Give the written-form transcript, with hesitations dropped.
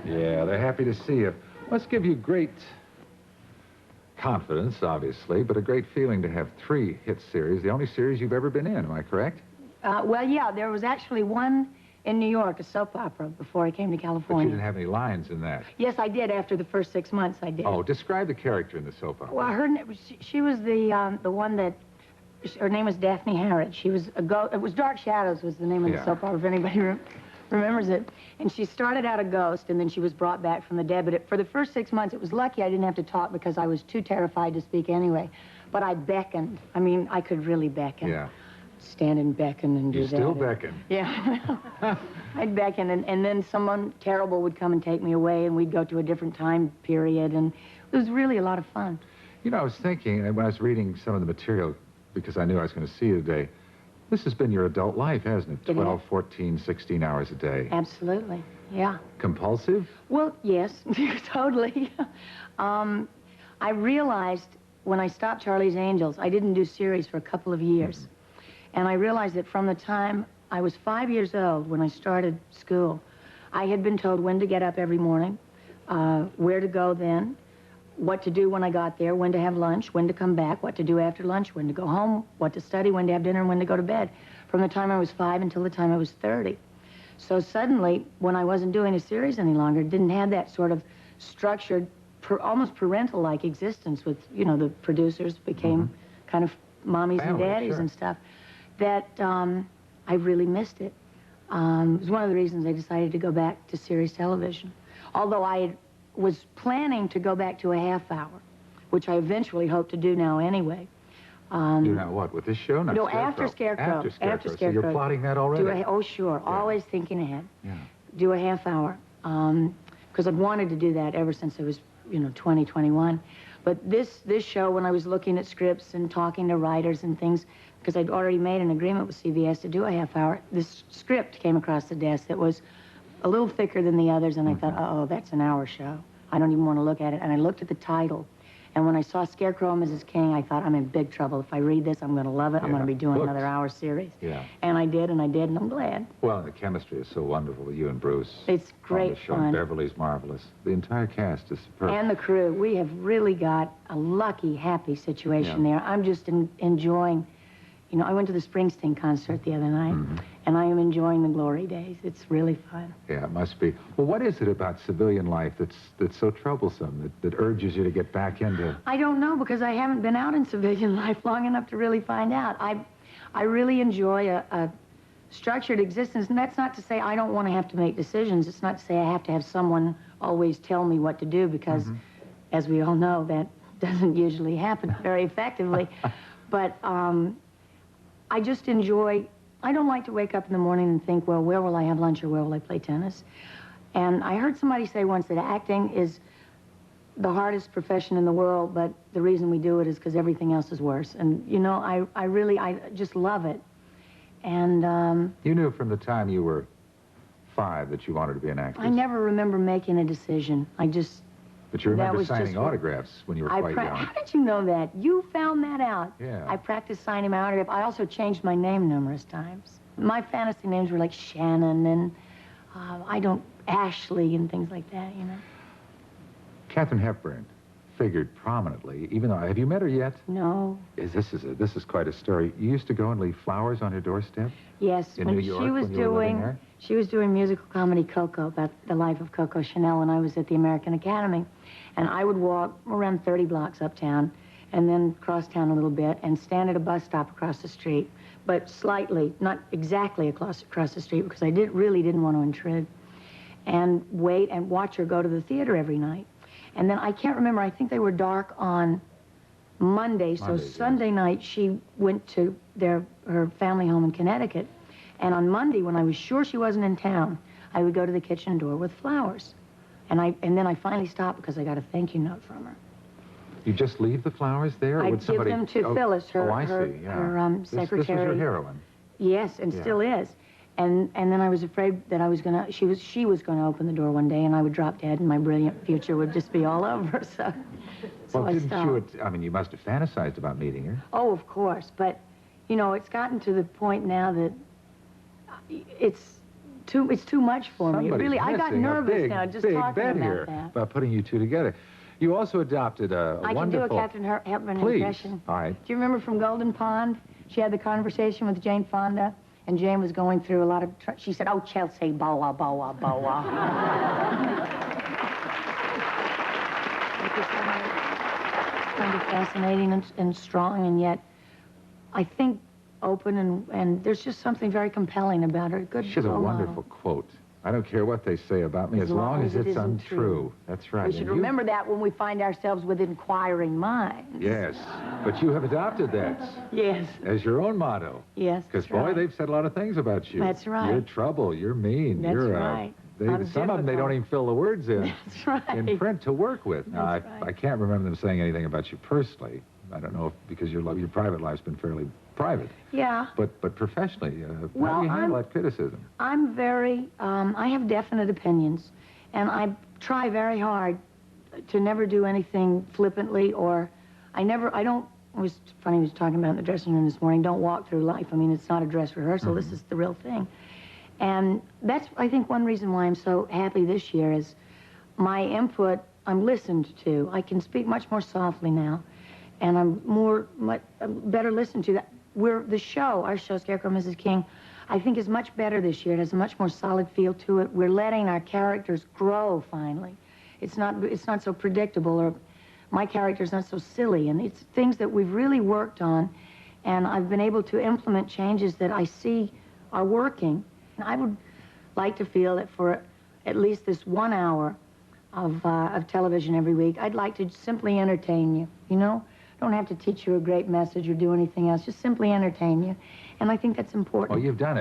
Yeah, they're happy to see you. Must give you great confidence, obviously, but a great feeling to have 3 hit series, the only series you've ever been in, am I correct? Well, yeah, there was actually one in New York, a soap opera, before I came to California. But you didn't have any lines in that. Yes, I did. After the first 6 months, I did. Oh, describe the character in the soap opera. Well, she was the one that, her name was Daphne Harrod. She was a ghost. It was Dark Shadows was the name of the soap opera, if anybody remembers it. And she started out a ghost, and then she was brought back from the dead. But for the first 6 months, it was lucky I didn't have to talk because I was too terrified to speak anyway. But I beckoned. I mean, I could really beckon. Yeah. Stand and beckon and do that. You still beckon. Yeah. I'd beckon, and then someone terrible would come and take me away, and we'd go to a different time period, and it was really a lot of fun. You know, I was thinking, when I was reading some of the material, because I knew I was going to see you today, this has been your adult life, hasn't it? 12, 14, 16 hours a day. Absolutely, yeah. Compulsive? Well, yes, totally. I realized when I stopped Charlie's Angels, I didn't do series for a couple of years. And I realized that from the time I was 5 years old, when I started school, I had been told when to get up every morning, where to go then, what to do when I got there, when to have lunch, when to come back, what to do after lunch, when to go home, what to study, when to have dinner, and when to go to bed, from the time I was 5 until the time I was 30. So suddenly, when I wasn't doing a series any longer, didn't have that sort of structured, almost parental-like existence with, you know, the producers became kind of mommies and daddies and stuff, that I really missed it. It was one of the reasons I decided to go back to series television. Although I was planning to go back to a half hour, which I eventually hope to do now anyway. Do now what, with this show? No, after Scarecrow. After Scarecrow. So you're plotting that already? Oh, sure. Yeah. Always thinking ahead. Yeah. Do a half hour. Because I've wanted to do that ever since I was, you know, 20, 21. But this show, when I was looking at scripts and talking to writers and things, because I'd already made an agreement with CBS to do a half hour, this script came across the desk that was a little thicker than the others, and I thought, uh-oh, that's an hour show. I don't even want to look at it. And I looked at the title, and when I saw Scarecrow and Mrs. King, I thought, I'm in big trouble. If I read this, I'm going to love it. I'm going to be doing another hour series. Yeah. And I did, and I'm glad. Well, the chemistry is so wonderful with you and Bruce. It's great fun. Beverly's marvelous. The entire cast is superb. And the crew. We have really got a lucky, happy situation there. I'm just enjoying. You know, I went to the Springsteen concert the other night, and I am enjoying the glory days. It's really fun. Yeah, it must be. Well, what is it about civilian life that's so troublesome, that urges you to get back into... I don't know, because I haven't been out in civilian life long enough to really find out. I really enjoy a structured existence, and that's not to say I don't want to have to make decisions. It's not to say I have to have someone always tell me what to do, because, as we all know, that doesn't usually happen very effectively. But... I just enjoy, I don't like to wake up in the morning and think, well, where will I have lunch or where will I play tennis? And I heard somebody say once that acting is the hardest profession in the world, but the reason we do it is because everything else is worse. And, you know, I just love it. And... You knew from the time you were 5 that you wanted to be an actress. I never remember making a decision. I just... But you remember signing autographs when you were quite young. How did you know that? You found that out. Yeah. I practiced signing my autograph. I also changed my name numerous times. My fantasy names were like Shannon and, Ashley and things like that, you know. Katharine Hepburn figured prominently, even though, have you met her yet? No. This is quite a story. You used to go and leave flowers on her doorstep? Yes, in New York, she was doing musical comedy Coco, about the life of Coco Chanel, when I was at the American Academy. And I would walk around 30 blocks uptown and then cross town a little bit and stand at a bus stop across the street, but slightly, not exactly across the street, because I really didn't want to intrude, and wait and watch her go to the theater every night. And then I can't remember, I think they were dark on Monday, so Sunday night she went to her family home in Connecticut. And on Monday, when I was sure she wasn't in town, I would go to the kitchen door with flowers. And then I finally stopped because I got a thank you note from her. You just leave the flowers there? I'd give them to Phyllis, her secretary. This was your heroine. Yes, and still is. And then I was afraid that she was gonna open the door one day and I would drop dead and my brilliant future would just be all over, so well, I mean, you must have fantasized about meeting her. Oh, of course, but, you know, it's gotten to the point now that it's too much for me. Somebody's Really, I got missing a nervous big, now just big talking bet about here that. about putting you two together. You also adopted a I can wonderful... do a Katharine Hepburn Please. impression. All right. Do you remember from Golden Pond? She had the conversation with Jane Fonda, and Jane was going through a lot of... She said, "Oh, Chelsea, boa, boa, boa." It was kind of fascinating and strong, and yet, I think, open, and there's just something very compelling about her. Good She has a role model. wonderful quote. I don't care what they say about me, as long as it it's isn't untrue. true. That's right. We should And you- remember that when we find ourselves with inquiring minds. Yes, but you have adopted that Yes. as your own motto. Yes. Because, that's boy, right. they've said a lot of things about you. That's right. You're trouble, you're mean, That's you're... right. Some of them, they don't even fill the words in. That's right. In print to work with. Now, That's right. I can't remember them saying anything about you personally. I don't know if, because your private life's been fairly private. Yeah. But professionally, how Well, do you handle that criticism? I'm very, I have definite opinions, and I try very hard to never do anything flippantly, or it was funny, we was talking about in the dressing room this morning, don't walk through life. I mean, it's not a dress rehearsal, this is the real thing. And that's, I think, one reason why I'm so happy this year is my input, I'm listened to. I can speak much more softly now, and I'm better listened to. Our show, Scarecrow Mrs. King, I think is much better this year. It has a much more solid feel to it. We're letting our characters grow, finally. It's not so predictable, or my character's not so silly, and it's things that we've really worked on, and I've been able to implement changes that I see are working. I would like to feel that for at least this 1 hour of television every week, I'd like to simply entertain you, you know? Don't have to teach you a great message or do anything else, just simply entertain you. And I think that's important. Oh, you've done it.